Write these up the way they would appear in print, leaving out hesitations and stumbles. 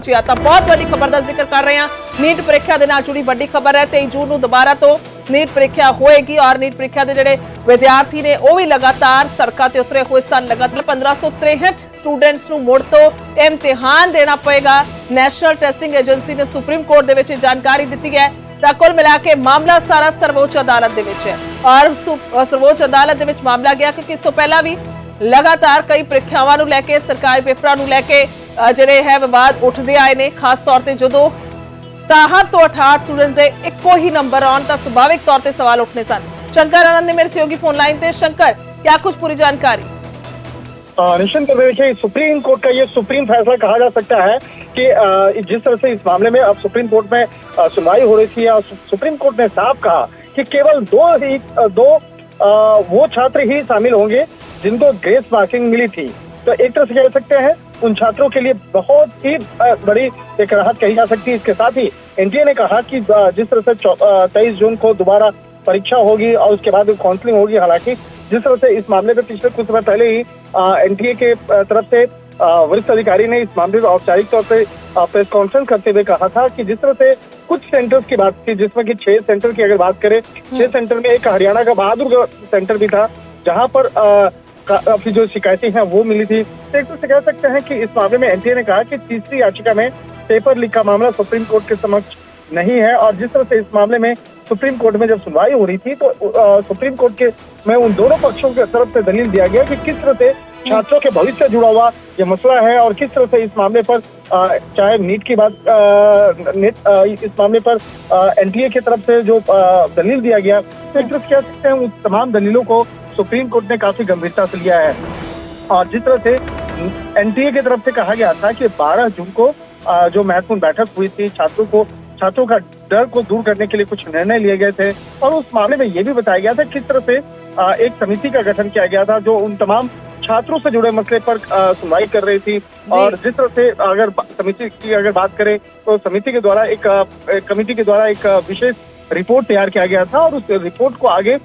ਤਾਂ ਬਹੁਤ ਵੱਡੀ ਖਬਰ ਦਾ ਜ਼ਿਕਰ ਕਰ ਰਹੇ ਹਾਂ। ਨੀਟ ਪ੍ਰੀਖਿਆ ਦੇ ਨਾਲ ਜੁੜੀ ਵੱਡੀ ਖਬਰ ਹੈ। 23 ਜੂਨ ਨੂੰ ਦੁਬਾਰਾ ਤੋਂ ਨੀਟ ਪ੍ਰੀਖਿਆ ਹੋਏਗੀ ਔਰ ਨੀਟ ਪ੍ਰੀਖਿਆ ਦੇ ਜਿਹੜੇ ਵਿਦਿਆਰਥੀ ਨੇ ਉਹ ਵੀ ਲਗਾਤਾਰ ਸੜਕਾਂ ਤੇ ਉਤਰੇ ਹੋਏ ਸਨ। ਲਗਾਤਾਰ 1563 ਸਟੂਡੈਂਟਸ ਨੂੰ ਮੁੜ ਤੋਂ ਇਮਤਿਹਾਨ ਦੇਣਾ ਪਏਗਾ। ਨੈਸ਼ਨਲ ਟੈਸਟਿੰਗ ਏਜੰਸੀ ਨੇ ਸੁਪਰੀਮ ਕੋਰਟ ਦੇ ਵਿੱਚ ਜਾਣਕਾਰੀ ਦਿੱਤੀ ਹੈ। ਤਾਂ ਕੁੱਲ ਮਿਲਾ ਕੇ ਮਾਮਲਾ ਸਾਰਾ ਸਰਵੋच्च ਅਦਾਲਤ ਦੇ ਵਿੱਚ ਹੈ ਔਰ ਸਰਵੋच्च ਅਦਾਲਤ ਦੇ ਵਿੱਚ ਮਾਮਲਾ ਗਿਆ ਕਿਉਂਕਿ ਇਸ ਤੋਂ ਪਹਿਲਾਂ ਵੀ लगातार कई ਪ੍ਰੀਖਿਆਵਾਂ ਨੂੰ ਲੈ ਕੇ ਸਰਕਾਰੀ ਪੇਪਰਾਂ ਨੂੰ ਲੈ ਕੇ ਜਿਹੜੇ ਹੈ ਵਿਵਾਦ ਉੱਠਦੇ ਆਏ ਨੇ। ਖਾਸ ਤੌਰ ਤੇ ਜਦੋਂ 67 ਤੋਂ 68 ਸਟੂਡੈਂਟਸ ਦੇ ਇੱਕੋ ਹੀ ਨੰਬਰ ਆਉਣ ਤਾਂ ਸੁਭਾਵਿਕ ਤੌਰ ਤੇ ਸਵਾਲ ਉੱਠਨੇ ਸਨ। शंकर आनंद ने मेरे सहयोगी फोन लाइन थे। शंकर, क्या कुछ पूरी जानकारी? निश्चित देखिए, सुप्रीम कोर्ट का ये सुप्रीम फैसला कहा जा सकता है कि जिस तरह से इस मामले में अब सुप्रीम कोर्ट में सुनवाई हो रही थी और सुप्रीम कोर्ट ने साफ कहा कि केवल दो वो छात्र ही शामिल होंगे जिनको ग्रेस मार्किंग मिली थी। तो एक तरह से कह सकते हैं उन छात्रों के लिए बहुत ही बड़ी एक राहत कही जा सकती है। इसके साथ ही एनटीए ने कहा कि जिस तरह से 23 जून को दोबारा परीक्षा होगी और उसके बाद काउंसलिंग होगी। हालांकि जिस तरह से इस मामले में पिछले कुछ समय पहले ही एनटीए के तरफ से वरिष्ठ अधिकारी ने इस मामले में औपचारिक तौर पे प्रेस कॉन्फ्रेंस करते हुए कहा था कि जिस तरह से कुछ सेंटर्स की बात थी, जिसमें कि 6 सेंटर की अगर बात करें, 6 सेंटर में एक हरियाणा का बहादुरगढ़ सेंटर भी था जहां पर काफी जो शिकायतें हैं वो मिली थी। तो एक तरह से कह सकते हैं कि इस मामले में एनटीए ने कहा कि तीसरी याचिका में पेपर लीक का मामला सुप्रीम कोर्ट के समक्ष नहीं है। और जिस तरह से इस मामले में सुप्रीम कोर्ट में जब सुनवाई हो रही थी तो सुप्रीम कोर्ट के में उन दोनों पक्षों की तरफ से दलील दिया गया कि किस तरह से छात्रों के भविष्य से जुड़ा हुआ ये मसला है और किस तरह से इस मामले पर चाहे नीट की बात इस मामले पर एनटीए की तरफ से जो दलील दिया गया, तो एक तरफ कह सकते हैं उन तमाम दलीलों को सुप्रीम कोर्ट ने काफी गंभीरता से लिया है। और जिस तरह से एनटीए की तरफ से कहा गया था कि 12 जून को जो महत्वपूर्ण बैठक हुई थी, छात्रों का डर को दूर करने के लिए कुछ निर्णय लिए गए थे और उस मामले में ये भी बताया गया था किस तरह से एक समिति का गठन किया गया था जो उन तमाम छात्रों से जुड़े मसले पर सुनवाई कर रही थी। और जिस तरह से अगर समिति की अगर बात करें तो समिति के द्वारा एक कमेटी के द्वारा एक विशेष रिपोर्ट तैयार किया गया था और उस रिपोर्ट को आगे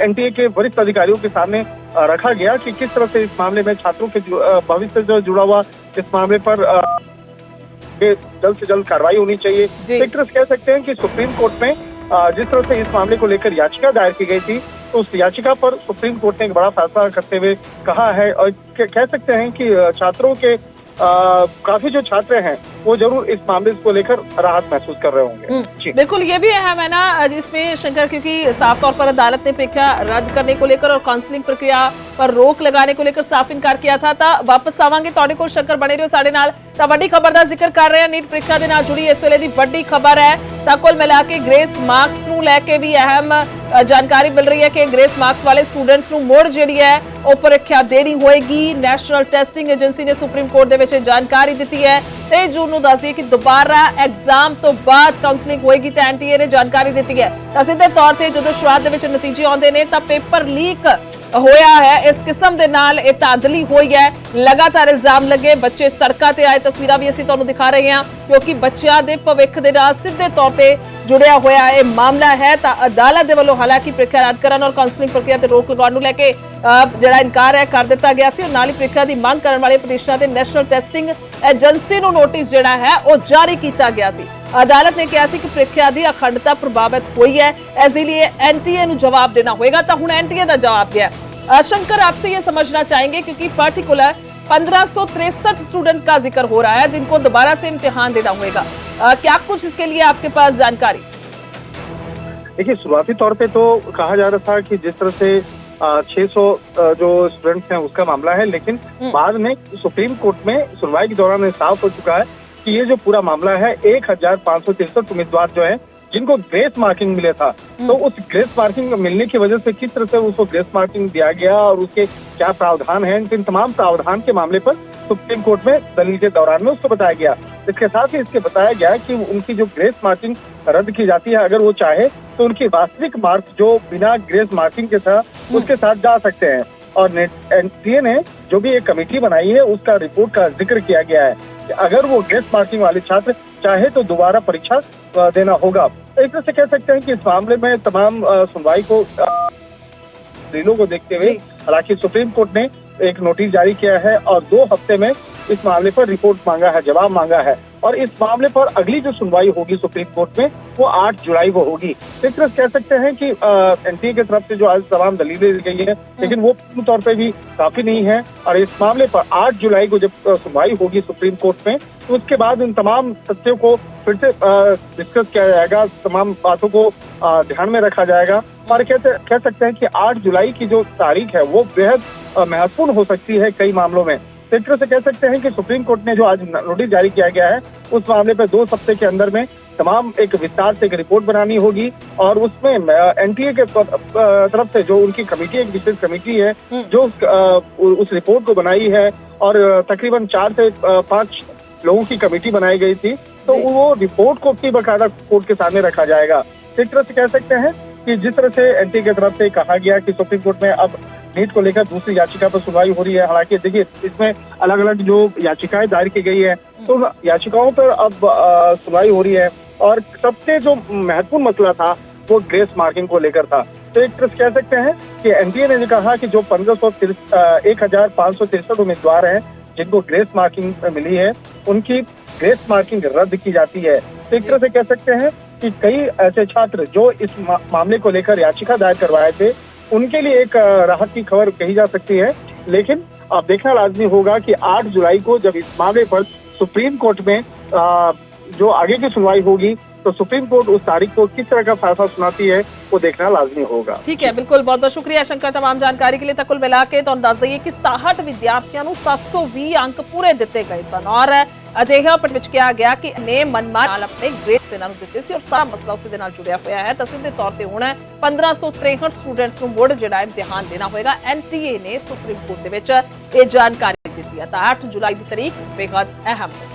एनटीए के वरिष्ठ अधिकारियों के सामने रखा गया कि किस तरह से इस मामले में छात्रों के भविष्य से जुड़ा हुआ इस मामले पर जल्द से जल्द कार्रवाई होनी चाहिए। एक तरह से कह सकते हैं कि सुप्रीम कोर्ट में जिस तरह से इस मामले को लेकर याचिका दायर की गई थी तो उस याचिका पर सुप्रीम कोर्ट ने एक बड़ा फैसला करते हुए कहा है और कह सकते हैं कि छात्रों के काफी जो छात्र हैं वो जरूर इस मामले को लेकर राहत महसूस कर रहे होंगे। बिल्कुल, ये भी अहम है ना जिसमें शंकर, क्योंकि साफ तौर पर अदालत ने प्रीक्षा रद्द करने को लेकर और काउंसलिंग प्रक्रिया पर रोक लगाने को लेकर साफ इनकार किया था। वापस आवांगे तुहाडे कोल शंकर, बने रहियो साडे नाल। ਤਾਂ ਵੱਡੀ ਖਬਰ ਦਾ ਜ਼ਿਕਰ ਕਰ ਰਹੇ ਹਾਂ। ਨੀਟ ਪ੍ਰੀਖਿਆ ਦੇ ਨਾਲ ਜੁੜੀ ਇਸ ਵੇਲੇ ਦੀ ਵੱਡੀ ਖਬਰ ਹੈ ਤਾਂ ਕੁੱਲ ਮਿਲਾ ਕੇ ਗ੍ਰੇਸ ਮਾਰਕਸ ਨੂੰ ਲੈ ਕੇ ਵੀ ਅਹਿਮ ਜਾਣਕਾਰੀ ਮਿਲ ਰਹੀ ਹੈ ਕਿ ਗ੍ਰੇਸ ਮਾਰਕਸ ਵਾਲੇ ਸਟੂਡੈਂਟਸ ਨੂੰ ਮੁੜ ਜਿਹੜੀ ਹੈ ਉਹ ਪ੍ਰੀਖਿਆ ਦੇਣੀ ਹੋਏਗੀ। ਨੈਸ਼ਨਲ ਟੈਸਟਿੰਗ ਏਜੰਸੀ ਨੇ ਸੁਪਰੀਮ ਕੋਰਟ ਦੇ ਵਿੱਚ ਜਾਣਕਾਰੀ ਦਿੱਤੀ ਹੈ। 23 ਜੂਨ ਨੂੰ ਦੱਸਦੀ ਹੈ ਕਿ ਦੁਬਾਰਾ ਐਗਜ਼ਾਮ ਤੋਂ ਬਾਅਦ ਕਾਉਂਸਲਿੰਗ ਹੋਏਗੀ ਤਾਂ ਐਨਟੀਏ ਨੇ ਜਾਣਕਾਰੀ ਦਿੱਤੀ ਹੈ। ਤਾਂ ਸਿੱਧੇ ਤੌਰ ਤੇ ਜਦੋਂ ਸ਼ੁਰੂਆਤ ਦੇ ਵਿੱਚ ਨਤੀਜੇ ਆਉਂਦੇ ਨੇ ਤਾਂ ਪੇਪਰ ਲੀਕ ਹੋਇਆ है। इस किस्म के नाल ये धांधली हुई है। लगातार इल्जाम लगे, बच्चे सड़कों ते आए। तस्वीरां भी असीं तुहानूं दिखा रहे हैं क्योंकि बच्चों के भविख के नाल सीधे तौर पर जुड़िया होया ये मामला है। तो अदालत के वालों हालांकि प्रीखिया रद्द करन और काउंसलिंग प्रक्रिया ते रोक लगाउण नूं लैके जिहड़ा इनकार है कर दिता गया सी। नाल ही प्रीखिया की मांग करने वाले पटिशनरां ते नैशनल टैसटिंग एजेंसी नूं नोटिस जिहड़ा है वो जारी किया गया सी। अदालत ने कहा कि प्रीखिया की अखंडता प्रभावित हुई है, इसलिए एनटीए नूं जवाब देना होगा। तो हुण एनटीए का जवाब गया। शंकर, आपसे ये समझना चाहेंगे क्योंकि पर्टिकुलर 1563 स्टूडेंट्स का जिक्र हो रहा है जिनको दोबारा से इम्तिहान देना होगा। क्या कुछ इसके लिए आपके पास जानकारी? देखिए, शुरुआती तौर पे तो कहा जा रहा था कि जिस तरह से 600 जो स्टूडेंट्स हैं उसका मामला है, लेकिन बाद में सुप्रीम कोर्ट में सुनवाई के दौरान साफ हो चुका है कि ये जो पूरा मामला है 1563 उम्मीदवार जो है जिनको ग्रेस मार्किंग मिले था, तो उस ग्रेस मार्किंग मिलने की वजह से किस तरह से उसको ग्रेस मार्किंग दिया गया और उसके क्या प्रावधान हैं, इन तमाम प्रावधान के मामले पर सुप्रीम कोर्ट में दलील के दौरान में उसको बताया गया। इसके साथ ही इसके बताया गया कि उनकी जो ग्रेस मार्किंग रद्द की जाती है, अगर वो चाहे तो उनकी वास्तविक मार्क्स जो बिना ग्रेस मार्किंग के था उसके साथ जा सकते हैं। और एनटीए ने जो भी एक कमेटी बनाई है उसका रिपोर्ट का जिक्र किया गया है कि अगर वो ग्रेस मार्किंग वाले छात्र चाहे तो दोबारा परीक्षा देना होगा। एक तरह से कह सकते हैं कि इस मामले में तमाम सुनवाई को दलीलों को देखते हुए हालांकि सुप्रीम कोर्ट ने एक नोटिस जारी किया है और 2 हफ्ते में इस मामले पर रिपोर्ट मांगा है, जवाब मांगा है। और इस मामले पर अगली जो सुनवाई होगी सुप्रीम कोर्ट में वो 8 जुलाई को होगी। इस तरह कह सकते हैं कि एनटीए की तरफ से जो आज तमाम दलीलें दी गई है, लेकिन वो पूर्ण तौर पे भी काफी नहीं है। और इस मामले पर 8 जुलाई को जब सुनवाई होगी सुप्रीम कोर्ट में, तो उसके बाद इन तमाम तथ्यों को फिर से डिस्कस किया जाएगा, तमाम बातों को ध्यान में रखा जाएगा। और कह सकते हैं कि 8 जुलाई की जो तारीख है वो बेहद महत्वपूर्ण हो सकती है कई मामलों में। इस तरह से कह सकते हैं कि सुप्रीम कोर्ट ने जो आज नोटिस जारी किया गया है, उस मामले पर 2 हफ्ते के अंदर में तमाम एक विस्तार से एक रिपोर्ट बनानी होगी। और उसमें एनटीए के तरफ से जो उनकी कमेटी, एक विशेष कमेटी है जो उस रिपोर्ट को बनाई है, और तकरीबन 4 से 5 लोगों की कमेटी बनाई गई थी, तो वो रिपोर्ट को भी बाकायदा कोर्ट के सामने रखा जाएगा। इस तरह से कह सकते हैं कि जिस तरह से एनटीए की तरफ से कहा गया कि सुप्रीम कोर्ट में अब नीट को लेकर दूसरी याचिका पर सुनवाई हो रही है। हालांकि देखिए, इसमें अलग अलग जो याचिकाएं दायर की गई है, तो याचिकाओं पर अब सुनवाई हो रही है। और सबसे जो महत्वपूर्ण मसला था वो ग्रेस मार्किंग को लेकर था। तो एक तरह से कह सकते हैं कि एनटीए ने कहा कि जो 1563 उम्मीदवार हैं जिनको ग्रेस मार्किंग मिली है, उनकी ग्रेस मार्किंग रद्द की जाती है। तो एक तरह से कह सकते हैं कि कई ऐसे छात्र जो इस मामले को लेकर याचिका दायर करवाए थे, उनके लिए एक राहत की खबर कही जा सकती है। लेकिन अब देखना लाजमी होगा कि 8 जुलाई को जब इस मामले पर सुप्रीम कोर्ट में जो आगे की सुनवाई होगी, तो सुप्रीम कोर्ट उस तारीख को किस तरह का फैसला सुनाती है वो देखना लाजमी होगा। ठीक है, बिल्कुल, बहुत बहुत शुक्रिया शंकर तमाम जानकारी के लिए। ਤਾਂ ਕੁੱਲ ਮਿਲਾ ਕੇ ਤੁਹਾਨੂੰ ਦੱਸ ਦਈਏ ਕਿ 67 ਵਿਦਿਆਰਥੀਆਂ ਨੂੰ 720 ਅੰਕ ਪੂਰੇ ਦਿੱਤੇ ਗਏ ਸਨ ਔਰ ਅਜਿਹਾ ਪਟ ਵਿੱਚ ਕਿਹਾ ਗਿਆ ਕਿ ਨੇ ਮਨਮਾਨ ਨਾਲ ਆਪਣੇ ਗ੍ਰੇਡਸ ਇਹਨਾਂ ਨੂੰ ਦਿੱਤੇ ਸੀ ਔਰ ਸਾਰਾ ਮਸਲਾ ਉਸੇ ਦੇ ਨਾਲ ਜੁੜਿਆ ਹੋਇਆ ਹੈ। ਤਾਂ ਸਿੱਧੇ ਤੌਰ ਤੇ ਹੁਣ 1563 ਸਟੂਡੈਂਟਸ ਨੂੰ ਮੁੜ ਜਿਹੜਾ ਇਮਤਿਹਾਨ ਦੇਣਾ ਹੋਏਗਾ। ਐਨਟੀਏ ਨੇ ਸੁਪਰੀਮ ਕੋਰਟ ਦੇ ਵਿੱਚ ਇਹ ਜਾਣਕਾਰੀ ਦਿੱਤੀ ਹੈ। ਤਾਂ 8 ਜੁਲਾਈ ਦੀ ਤਾਰੀਖ ਬੇहद ਅਹਿਮ ਹੈ।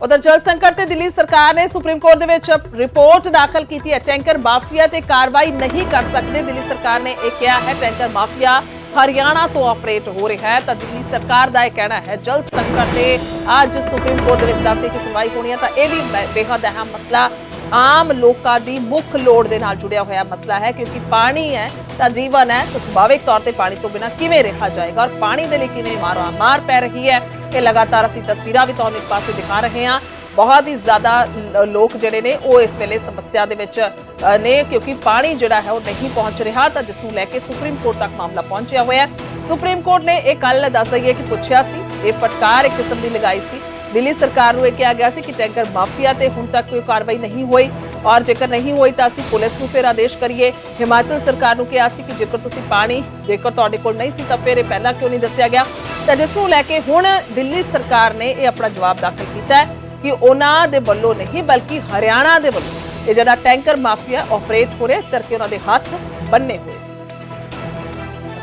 उधर जल संकट ते दिल्ली सरकार ने सुप्रीम कोर्ट दे विच रिपोर्ट दाखिल की है। टैंकर माफिया ते कार्रवाई नहीं कर सकते। दिल्ली सरकार ने यह कहा है टैंकर माफिया हरियाणा तो ऑपरेट हो रहा है। तो दिल्ली सरकार का यह कहना है जल संकट ते आज सुप्रीम कोर्ट दे विच दस की सुनवाई होनी है। तो यह भी बेहद अहम मसला आम लोगों की मुख लोड़ दे नाल जुड़िया हुआ मसला है, क्योंकि पानी है तो जीवन है, तो सुभाविक तौर पर पानी तो बिना किवें रहा जाएगा और पानी के लिए किवें मार पै रही है। ये लगातार असीं तस्वीरां भी तुहानूं एक पासे दिखा रहे हैं। बहुत ही ज़्यादा लोग जिहड़े ने वो इस वेले समस्या दे विच ने, क्योंकि पानी जिहड़ा है वो नहीं पहुंच रहा। तो जिस नूं लैके सुप्रीम कोर्ट तक मामला पहुंचा हुआ है। सुप्रीम कोर्ट ने एक कल दस दईए कि पुछया सी, ये फटकार एक किस्म की लगाई सी दिल्ली सरकार को। कहा गया कि टैंकर माफिया ते हुण तक कोई कार्रवाई नहीं हुई और जेकर नहीं हुई तो असीं पुलिस को फिर आदेश करिए। हिमाचल सरकार को कहा कि जेकर तुसीं पानी जेकर तुहाडे कोल नहीं सी तां फिर ये पहलां क्यों नहीं दस्सिया गया। तो जिस नूं लैके हुण दिल्ली सरकार ने यह अपना जवाब दाखिल किया है कि उन्हां दे वल्लों नहीं बल्कि हरियाणा दे वल्लों ये जिहड़ा टैंकर माफिया ऑपरेट हो रहा है, इस करके उन्हां दे हाथ बन्ने हुए।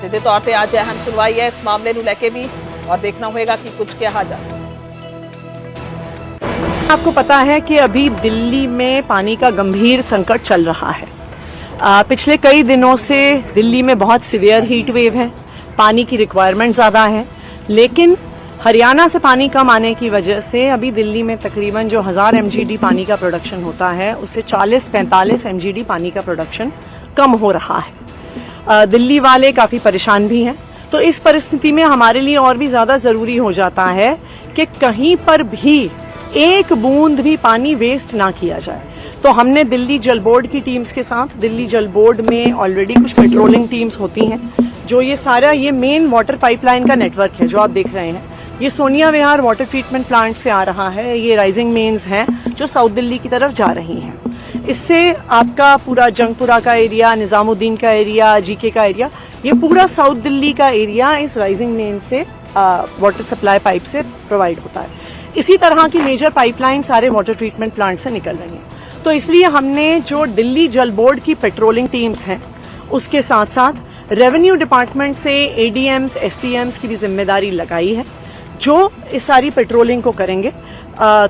सीधे तौर पर आज अहम सुनवाई है इस मामले नूं लैके भी और देखना होगा कि कुछ कहा जाए। आपको पता है कि अभी दिल्ली में पानी का गंभीर संकट चल रहा है। पिछले कई दिनों से दिल्ली में बहुत सीवियर हीट वेव है, पानी की रिक्वायरमेंट ज़्यादा है, लेकिन हरियाणा से पानी कम आने की वजह से अभी दिल्ली में तकरीबन जो 1000 MGD पानी का प्रोडक्शन होता है उससे 40-45 MGD पानी का प्रोडक्शन कम हो रहा है। दिल्ली वाले काफ़ी परेशान भी हैं। तो इस परिस्थिति में हमारे लिए और भी ज़्यादा ज़रूरी हो जाता है कि कहीं पर भी एक बूंद भी पानी वेस्ट ना किया जाए। तो हमने दिल्ली जल बोर्ड की टीम्स के साथ, दिल्ली जल बोर्ड में ऑलरेडी कुछ पेट्रोलिंग टीम्स होती हैं जो ये सारा ये मेन वाटर पाइपलाइन का नेटवर्क है जो आप देख रहे हैं, ये सोनिया विहार वाटर ट्रीटमेंट प्लांट से आ रहा है। ये राइजिंग मेन्स हैं जो साउथ दिल्ली की तरफ जा रही हैं। इससे आपका पूरा जंगपुरा का एरिया, निजामुद्दीन का एरिया, जीके का एरिया, ये पूरा साउथ दिल्ली का एरिया इस राइजिंग मेन से वाटर सप्लाई पाइप से प्रोवाइड होता है। इसी तरह की मेजर पाइपलाइन सारे वाटर ट्रीटमेंट प्लांट से निकल रही हैं। तो इसलिए हमने जो दिल्ली जल बोर्ड की पेट्रोलिंग टीम्स हैं उसके साथ साथ रेवेन्यू डिपार्टमेंट से ADMs, STMs की भी जिम्मेदारी लगाई है जो इस सारी पेट्रोलिंग को करेंगे।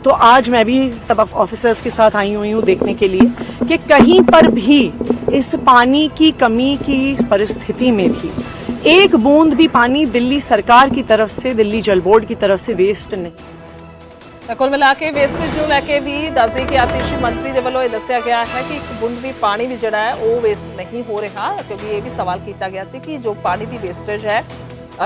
तो आज मैं भी सब ऑफिसर्स के साथ आई हुई हूँ देखने के लिए कि कहीं पर भी इस पानी की कमी की परिस्थिति में भी एक बूंद भी पानी दिल्ली सरकार की तरफ से, दिल्ली जल बोर्ड की तरफ से वेस्ट नहीं। ਤਾਂ ਕੁੱਲ ਮਿਲਾ ਕੇ ਵੇਸਟੇਜ ਨੂੰ ਲੈ ਕੇ ਵੀ ਦੱਸਦੇ ਕਿ ਆਤਿਸ਼ੀ ਮੰਤਰੀ ਦੇ ਵੱਲੋਂ ਇਹ ਦੱਸਿਆ ਗਿਆ ਹੈ ਕਿ ਇੱਕ ਬੂੰਦ ਵੀ ਪਾਣੀ ਵੀ ਜਿਹੜਾ ਹੈ ਉਹ ਵੇਸਟ ਨਹੀਂ ਹੋ ਰਿਹਾ, ਕਿਉਂਕਿ ਇਹ ਵੀ ਸਵਾਲ ਕੀਤਾ ਗਿਆ ਸੀ ਕਿ ਜੋ ਪਾਣੀ ਦੀ ਵੇਸਟੇਜ ਹੈ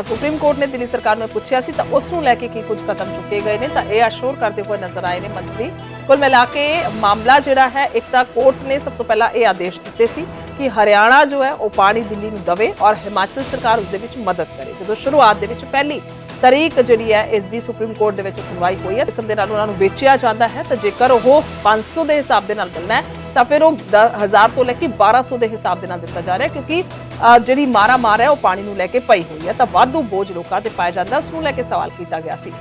ਸੁਪਰੀਮ ਕੋਰਟ ਨੇ ਦਿੱਲੀ ਸਰਕਾਰ ਨੂੰ ਪੁੱਛਿਆ ਸੀ ਤਾਂ ਉਸ ਨੂੰ ਲੈ ਕੇ ਕੀ ਕੁਝ ਕਦਮ ਚੁੱਕੇ ਗਏ ਨੇ, ਤਾਂ ਇਹ ਅਸ਼ੋਰ ਕਰਦੇ ਹੋਏ ਨਜ਼ਰ ਆਏ ਨੇ ਮੰਤਰੀ। ਕੁੱਲ ਮਿਲਾ ਕੇ ਮਾਮਲਾ ਜਿਹੜਾ ਹੈ, ਇੱਕ ਤਾਂ ਕੋਰਟ ਨੇ ਸਭ ਤੋਂ ਪਹਿਲਾਂ ਇਹ ਆਦੇਸ਼ ਦਿੱਤੇ ਸੀ ਕਿ ਹਰਿਆਣਾ ਜੋ ਹੈ ਉਹ ਪਾਣੀ ਦਿੱਲੀ ਨੂੰ ਦਵੇ ਔਰ ਹਿਮਾਚਲ ਸਰਕਾਰ ਉਸ ਦੇ ਵਿੱਚ ਮਦਦ ਕਰੇ। ਜਦੋਂ ਸ਼ੁਰੂਆਤ ਦੇ ਵਿੱਚ ਪਹਿਲੀ ਤਾਰੀਖ ਜਿਹੜੀ ਹੈ ਇਸ ਦੀ ਸੁਪਰੀਮ ਕੋਰਟ ਦੇ ਵਿੱਚ ਸੁਣਵਾਈ ਹੋਈ ਹੈ, ਕਿਸਮ ਦੇ ਨਾਲ ਉਹਨਾਂ ਨੂੰ ਵੇਚਿਆ ਜਾਂਦਾ ਹੈ ਤਾਂ ਜੇਕਰ ਉਹ 500 ਦੇ ਹਿਸਾਬ ਦੇ ਨਾਲ ਮਿਲਣਾ ਹੈ ਤਾਂ ਫਿਰ ਉਹ 1000 ਤੋਂ ਲੈ ਕੇ 1200 ਦੇ ਹਿਸਾਬ ਦੇ ਨਾਲ ਦਿੱਤਾ ਜਾ ਰਿਹਾ ਹੈ, ਕਿਉਂਕਿ ਜਿਹੜੀ ਮਾਰ ਹੈ ਉਹ ਪਾਣੀ ਨੂੰ ਲੈ ਕੇ ਪਈ ਹੋਈ ਹੈ। ਤਾਂ ਵਾਧੂ ਬੋਝ ਲੋਕਾਂ ਤੇ ਪਾਇਆ ਜਾਂਦਾ, ਉਸ ਨੂੰ ਲੈ ਕੇ ਸਵਾਲ ਕੀਤਾ ਗਿਆ ਸੀ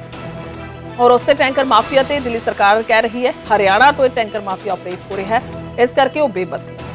ਔਰ ਉਸ ਤੇ ਟੈਂਕਰ ਮਾਫੀਆ ਤੇ ਦਿੱਲੀ ਸਰਕਾਰ ਕਹਿ ਰਹੀ ਹੈ ਹਰਿਆਣਾ ਤੋਂ ਇਹ ਟੈਂਕਰ ਮਾਫੀਆ ਆਪਰੇਟ ਹੋ ਰਿਹਾ ਹੈ, ਇਸ ਕਰਕੇ ਉਹ ਬੇਬਸ ਹੈ।